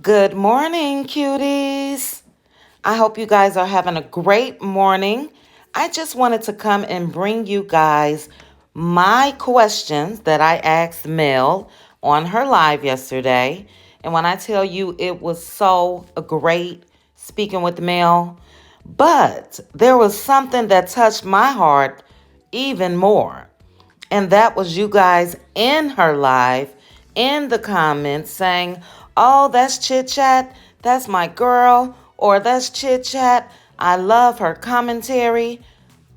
Good morning, cuties. I hope you guys are having a great morning. I just wanted to come and bring you guys my questions that I asked Mel on her live yesterday. And when I tell you it was so great speaking with Mel, but there was something that touched my heart even more. And that was you guys in her live in the comments saying, "Oh, that's Chit Chat. That's my girl." Or "That's Chit Chat. I love her commentary."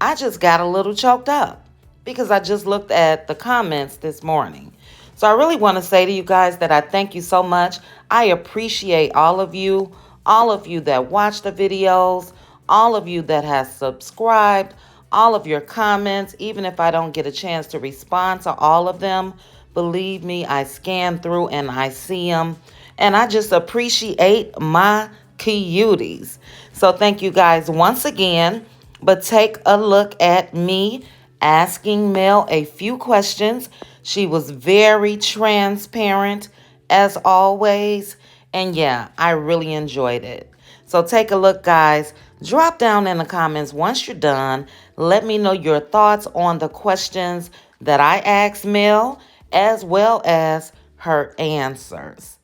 I just got a little choked up because I just looked at the comments this morning. So I really want to say to you guys that I thank you so much. I appreciate all of you that watch the videos, all of you that has subscribed, all of your comments, even if I don't get a chance to respond to all of them. Believe me, I scan through and I see them. And I just appreciate my cuties. So thank you guys once again. But take a look at me asking Mel a few questions. She was very transparent as always. And yeah, I really enjoyed it. So take a look, guys. Drop down in the comments once you're done. Let me know your thoughts on the questions that I asked Mel, as well as her answers.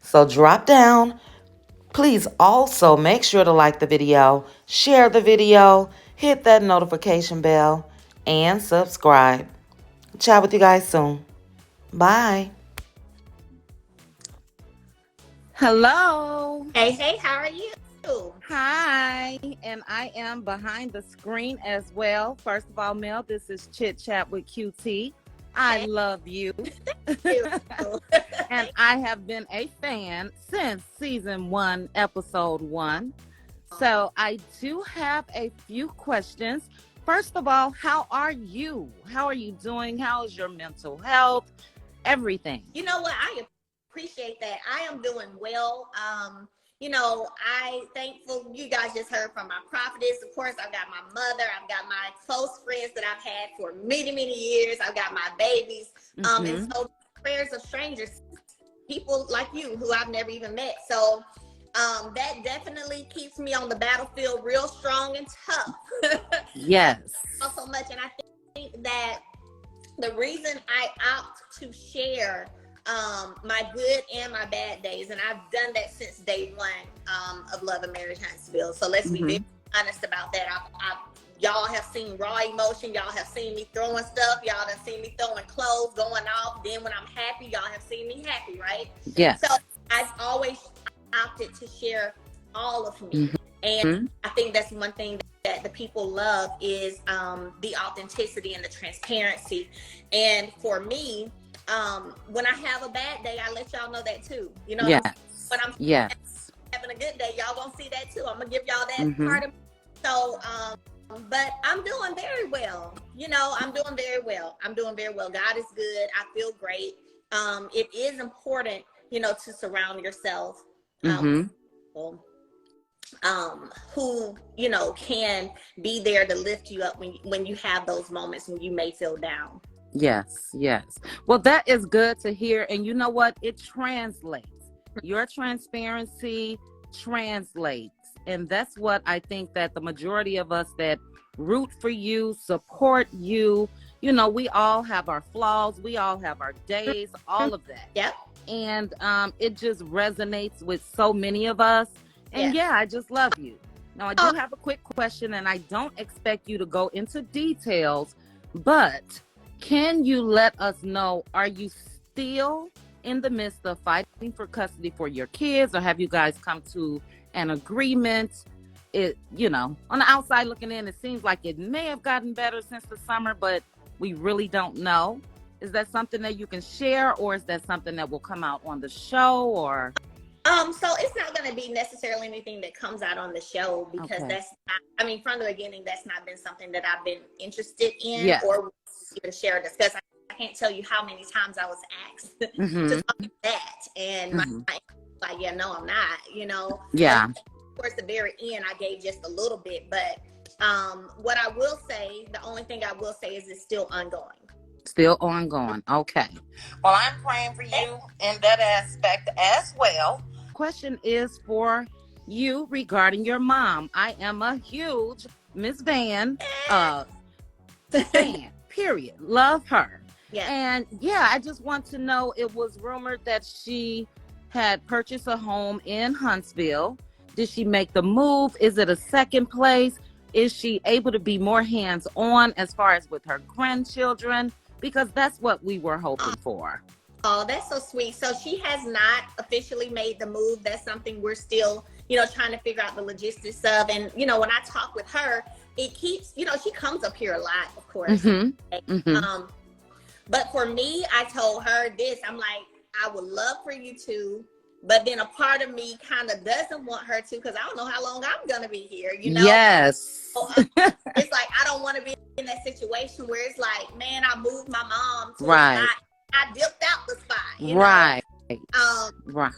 So drop down. Please also make sure to like the video, share the video, hit that notification bell, and subscribe. Chat with you guys soon. Bye. Hello. Hey, hey, how are you? Hi. And I am behind the screen as well. First of all, Mel, this is Chit Chat with QT. I Hey, love you. you. And I have been a fan since season 1, episode 1. So I do have a few questions. First of all, how are you? How are you doing? How is your mental health? Everything. You know what? I appreciate that. I am doing well. I thankful you guys just heard from my prophetess. Of course, I've got my mother, I've got my close friends that I've had for many, many years. I've got my babies. And Mm-hmm. so prayers of strangers, people like you who I've never even met. So that definitely keeps me on the battlefield real strong and tough. Yes. Not so much. And I think that the reason I opt to share my good and my bad days, and I've done that since day one of Love and Marriage Huntsville. So let's be Mm-hmm. very honest about that. Y'all have seen raw emotion. Y'all have seen me throwing stuff. Y'all have seen me throwing clothes, going off. Then when I'm happy, y'all have seen me happy, right? So Yes. I've always opted to share all of me. And Mm-hmm. I think that's one thing that the people love is the authenticity and the transparency. And for me, when I have a bad day, I let y'all know that too. You know what I'm saying? Yes. When I'm Yes. having a good day, y'all gonna see that too. I'm gonna give y'all that Mm-hmm. part of me. So, but I'm doing very well. I'm doing very well. I'm doing very well. God is good. I feel great. It is important, to surround yourself with Mm-hmm. people who can be there to lift you up when you have those moments when you may feel down. Yes. Yes. Well, that is good to hear. And you know what? It translates. Your transparency translates. And that's what I think that the majority of us that root for you, support you, we all have our flaws, we all have our days, all of that. Yep. And it just resonates with so many of us. And Yes. yeah, I just love you. Now, I Oh, do have a quick question, and I don't expect you to go into details, but can you let us know, are you still in the midst of fighting for custody for your kids, or have you guys come to an agreement? On the outside looking in, it seems like it may have gotten better since the summer, but we really don't know. Is that something that you can share, or is that something that will come out on the show, or? so it's not going to be necessarily anything that comes out on the show because Okay. that's not, I mean, from the beginning, that's not been something that I've been interested in Yes. or even share or discuss. I can't tell you how many times I was asked to Mm-hmm. talk about that. And my Mm-hmm. like, yeah, no, I'm not, and Yeah. towards the very end, I gave just a little bit, but what I will say, the only thing I will say is it's still ongoing. Still ongoing. Okay. Well, I'm praying for you in that aspect as well. question is for you regarding your mom. I am a huge Miss Van fan, period. Love her. Yeah. And yeah, I just want to know, it was rumored that she had purchased a home in Huntsville. Did she make the move? Is it a second place? Is she able to be more hands-on as far as with her grandchildren? Because that's what we were hoping for. Oh, that's so sweet. So she has not officially made the move. That's something we're still, trying to figure out the logistics of. And, when I talk with her, it keeps, she comes up here a lot, of course. Mm-hmm. Mm-hmm. But for me, I told her this. I'm like, I would love for you to, but then a part of me kind of doesn't want her to, because I don't know how long I'm going to be here, Yes. So, it's like, I don't want to be in that situation where it's like, man, I moved my mom to right. a spot. I dipped out the spot, right. Right.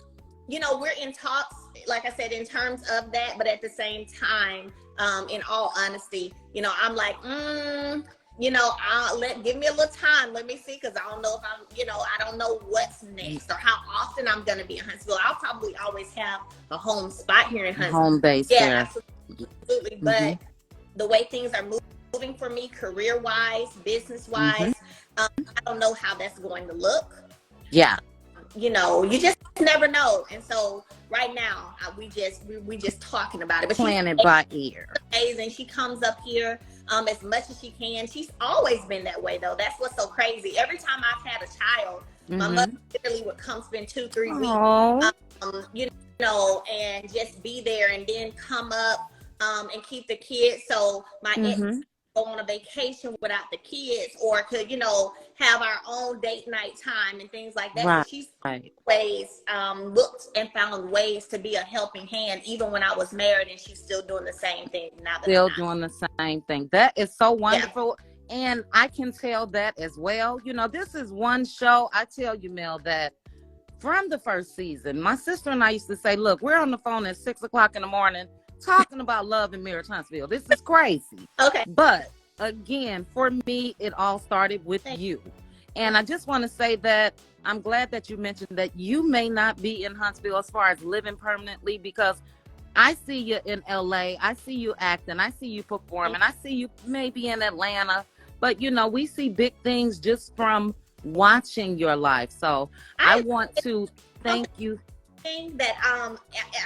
We're in talks, like I said, in terms of that, but at the same time, in all honesty, I'm like, give me a little time. Let me see, because I don't know if I don't know what's next or how often I'm going to be in Huntsville. I'll probably always have a home spot here in Huntsville. Home base. Yeah, absolutely. But the way things are moving for me, career-wise, business-wise, I don't know how that's going to look. Yeah. You just never know. And so right now, we just talking about it. But planning by ear. Amazing. She comes up here as much as she can. She's always been that way, though. That's what's so crazy. Every time I've had a child, my mother literally would come spend 2-3 weeks, and just be there, and then come up and keep the kids. So my ex go on a vacation without the kids, or could have our own date night time and things like that. Right. So she's always looked and found ways to be a helping hand, even when I was married, and she's still doing the same thing now. Still doing the same thing. That is so wonderful. Yeah. And I can tell that as well. This is one show, I tell you, Mel, that from the first season, my sister and I used to say, look, we're on the phone at 6:00 in the morning talking about love in Marriage Huntsville. This is crazy. Okay. But again, for me, it all started with you. And I just want to say that I'm glad that you mentioned that you may not be in Huntsville as far as living permanently, because I see you in LA. I see you acting. I see you performing. I see you maybe in Atlanta. But, we see big things just from watching your life. So I want to thank you. That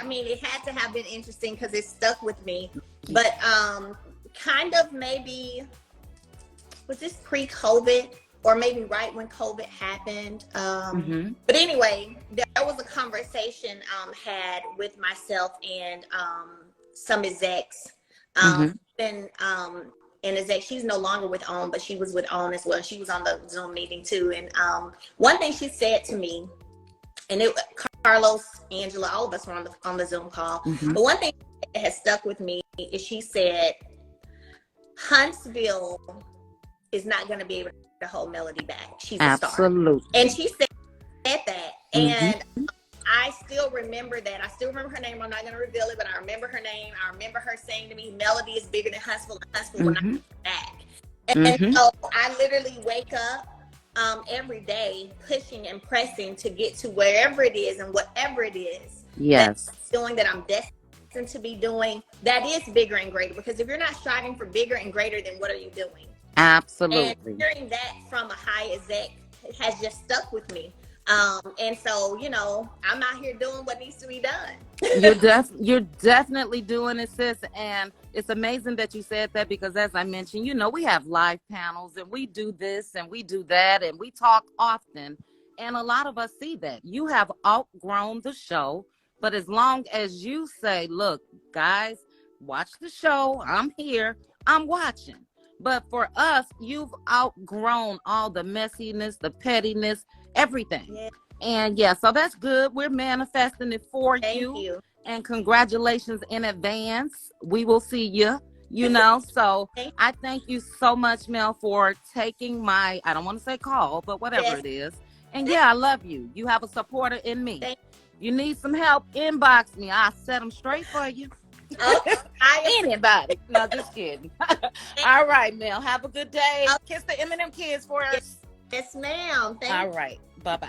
it had to have been interesting because it stuck with me, but kind of maybe, was this pre-COVID or maybe right when COVID happened? But anyway, there was a conversation had with myself and some execs, and exec, she's no longer with OWN, but she was with OWN as well. She was on the Zoom meeting too, and one thing she said to me, and Carlos, Angela, all of us were on the Zoom call. But one thing that has stuck with me is she said, Huntsville is not going to be able to hold Melody back. She's a star. Absolutely. And she said that. And I still remember that. I still remember her name. I'm not going to reveal it, but I remember her name. I remember her saying to me, Melody is bigger than Huntsville, and Huntsville will not be back. And so I literally wake up every day pushing and pressing to get to wherever it is and whatever it is that I'm destined to be doing, that is bigger and greater. Because if you're not striving for bigger and greater, then what are you doing? Absolutely. And hearing that from a high exec has just stuck with me. And so, I'm out here doing what needs to be done. You're definitely doing it, sis. And it's amazing that you said that, because as I mentioned, we have live panels and we do this and we do that and we talk often. And a lot of us see that you have outgrown the show. But as long as you say, look, guys, watch the show. I'm here. I'm watching. But for us, you've outgrown all the messiness, the pettiness, everything. Yeah. And so that's good. We're manifesting it for you. And congratulations in advance. We will see you, So I thank you so much, Mel, for taking my, I don't want to say call, but whatever it is. And I love you. You have a supporter in me. You need some help, inbox me. I'll set them straight for you. Anybody. No, just kidding. All right, Mel. Have a good day. Kiss the Eminem kids for us. Yes, ma'am. All right. Bye-bye.